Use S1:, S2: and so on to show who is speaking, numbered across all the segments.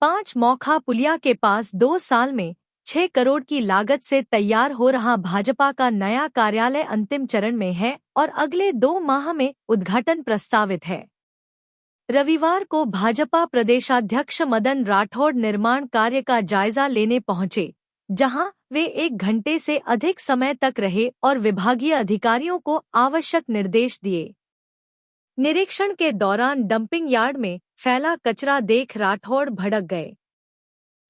S1: 5 मौखा पुलिया के पास 2 साल में 6 करोड़ की लागत से तैयार हो रहा भाजपा का नया कार्यालय अंतिम चरण में है और अगले 2 माह में उद्घाटन प्रस्तावित है। रविवार को भाजपा प्रदेशाध्यक्ष मदन राठौड़ निर्माण कार्य का जायजा लेने पहुंचे, जहां वे 1 घंटे से अधिक समय तक रहे और विभागीय अधिकारियों को आवश्यक निर्देश दिए। निरीक्षण के दौरान डंपिंग यार्ड में फैला कचरा देख राठौड़ भड़क गए।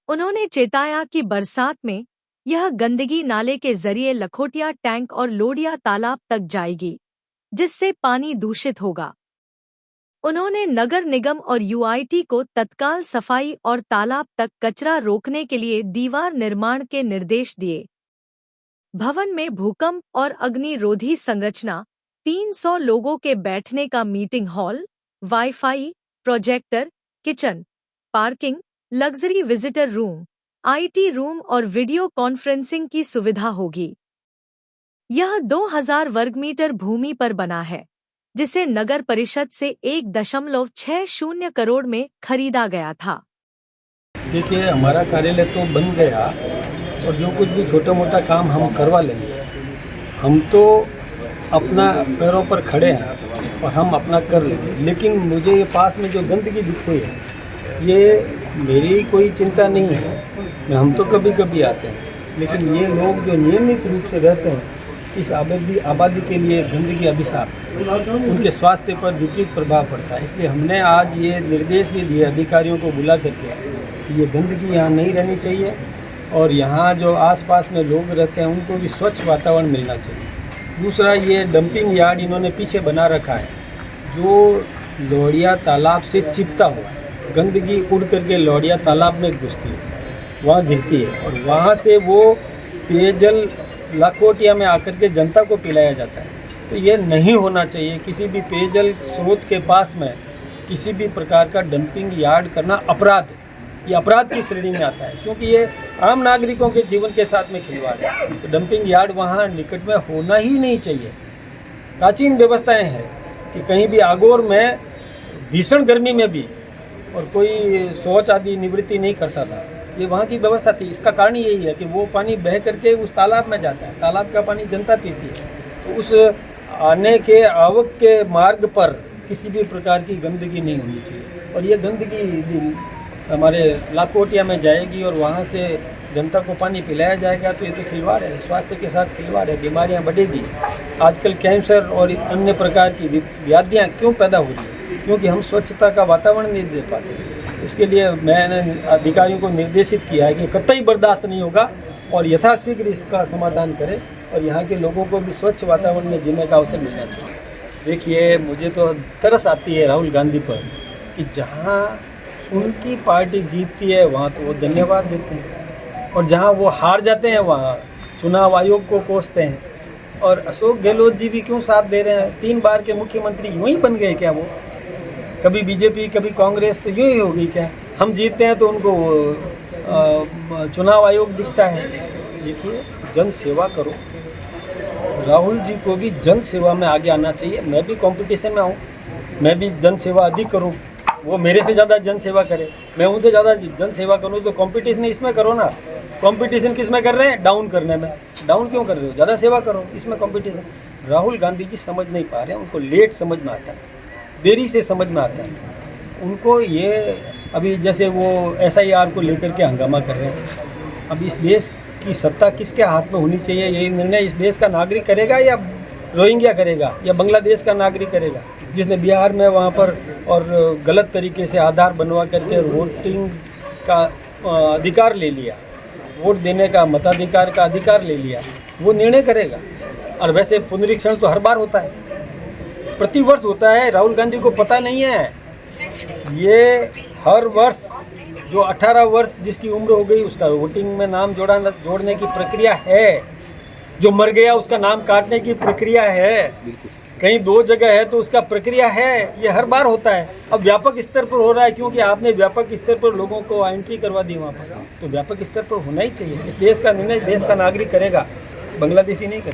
S1: उन्होंने चेताया कि बरसात में यह गंदगी नाले के जरिए लखोटिया टैंक और लोडिया तालाब तक जाएगी, जिससे पानी दूषित होगा। उन्होंने नगर निगम और यूआईटी को तत्काल सफाई और तालाब तक कचरा रोकने के लिए दीवार निर्माण के निर्देश दिए। भवन में भूकंप और अग्निरोधी संरचना, 300 लोगों के बैठने का meeting hall, wifi, projector, kitchen, parking, luxury visitor room, IT room और वीडियो कॉन्फ्रेंसिंग की सुविधा होगी। यह 2000 वर्ग मीटर भूमि पर बना है, जिसे नगर परिषद से 1.60 करोड़ में खरीदा गया था।
S2: देखिए, हमारा कार्यालय तो बन गया और जो कुछ भी छोटा मोटा काम हम करवा लेंगे। हम तो अपना पैरों पर खड़े हैं और हम अपना कर लेंगे, लेकिन मुझे ये पास में जो गंदगी दिख रही है, ये मेरी कोई चिंता नहीं है। हम तो कभी कभी आते हैं, लेकिन ये लोग जो नियमित रूप से रहते हैं, इस आबादी के लिए गंदगी अभिशाप, उनके स्वास्थ्य पर विपरीत प्रभाव पड़ता है। इसलिए हमने आज ये निर्देश भी दिए अधिकारियों को बुला करके कि ये गंदगी यहाँ नहीं रहनी चाहिए और यहाँ जो आसपास में लोग रहते हैं उनको भी स्वच्छ वातावरण मिलना चाहिए। दूसरा, ये डंपिंग यार्ड इन्होंने पीछे बना रखा है, जो लोडिया तालाब से चिपता हुआ गंदगी उड़ करके लोडिया तालाब में घुसती है, वहाँ गिरती है और वहाँ से वो पेयजल लखोटिया में आकर के जनता को पिलाया जाता है। तो ये नहीं होना चाहिए। किसी भी पेयजल स्रोत के पास में किसी भी प्रकार का डंपिंग यार्ड करना अपराध है। ये अपराध की श्रेणी में आता है, क्योंकि ये आम नागरिकों के जीवन के साथ में खिलवाड़ है। तो डंपिंग यार्ड वहाँ निकट में होना ही नहीं चाहिए। प्राचीन व्यवस्थाएं हैं कि कहीं भी आगोर में भीषण गर्मी में भी और कोई शौच आदि निवृत्ति नहीं करता था, ये वहाँ की व्यवस्था थी। इसका कारण यही है कि वो पानी बह करके उस तालाब में जाता है, तालाब का पानी जनता पीती है। तो उस आने के आवक के मार्ग पर किसी भी प्रकार की गंदगी नहीं होनी चाहिए और ये गंदगी हमारे लाखोटिया में जाएगी और वहाँ से जनता को पानी पिलाया जाएगा, तो ये तो खिलवाड़ है, स्वास्थ्य के साथ खिलवाड़ है, बीमारियाँ बढ़ेगी। आजकल कैंसर और अन्य प्रकार की व्याधियाँ क्यों पैदा हो रही है? क्योंकि हम स्वच्छता का वातावरण नहीं दे पाते। इसके लिए मैंने अधिकारियों को निर्देशित किया है कि कतई बर्दाश्त नहीं होगा और यथाशीघ्र इसका समाधान करें और यहाँ के लोगों को भी स्वच्छ वातावरण में जीने का अवसर मिलना चाहिए। देखिए, मुझे तो तरस आती है राहुल गांधी पर कि जहाँ उनकी पार्टी जीतती है वहाँ तो वो धन्यवाद देते हैं और जहाँ वो हार जाते हैं वहाँ चुनाव आयोग को कोसते हैं। और अशोक गहलोत जी भी क्यों साथ दे रहे हैं? 3 बार के मुख्यमंत्री यूँ ही बन गए क्या? वो कभी बीजेपी कभी कांग्रेस, तो यूँ ही होगी क्या? हम जीतते हैं तो उनको चुनाव आयोग दिखता है। देखिए, जन सेवा करो। राहुल जी को भी जन सेवा में आगे आना चाहिए। मैं भी कंपटीशन में हूँ, मैं भी जन सेवा अधिक करूँ। वो मेरे से ज़्यादा जन सेवा करे, मैं उनसे ज़्यादा जन सेवा करूँ, तो कंपटीशन इसमें करो ना। कंपटीशन किस में कर रहे हैं? डाउन करने में। डाउन क्यों कर रहे हो? ज़्यादा सेवा करो, इसमें कंपटीशन। राहुल गांधी जी समझ नहीं पा रहे हैं, उनको लेट समझ में आता है, देरी से समझ में आता है उनको। ये अभी जैसे वो SIR को लेकर के हंगामा कर रहे हैं। अब इस देश की सत्ता किसके हाथ में होनी चाहिए? यही निर्णय इस देश का नागरिक करेगा या रोहिंग्या करेगा या बांग्लादेश का नागरिक करेगा, जिसने बिहार में वहाँ पर और गलत तरीके से आधार बनवा करके वोटिंग का अधिकार ले लिया, वोट देने का मताधिकार का अधिकार ले लिया, वो निर्णय करेगा। और वैसे पुनरीक्षण तो हर बार होता है, प्रतिवर्ष होता है। राहुल गांधी को पता नहीं है, ये हर वर्ष जो 18 वर्ष जिसकी उम्र हो गई उसका वोटिंग में नाम जोड़ने की प्रक्रिया है। जो मर गया उसका नाम काटने की प्रक्रिया है। कहीं 2 जगह है तो उसका प्रक्रिया है। ये हर बार होता है। अब व्यापक स्तर पर हो रहा है क्योंकि आपने व्यापक स्तर पर लोगों को एंट्री करवा दी वहाँ पर, तो व्यापक स्तर पर होना ही चाहिए। इस देश का निर्णय देश का नागरिक करेगा, बांग्लादेशी नहीं करेगा।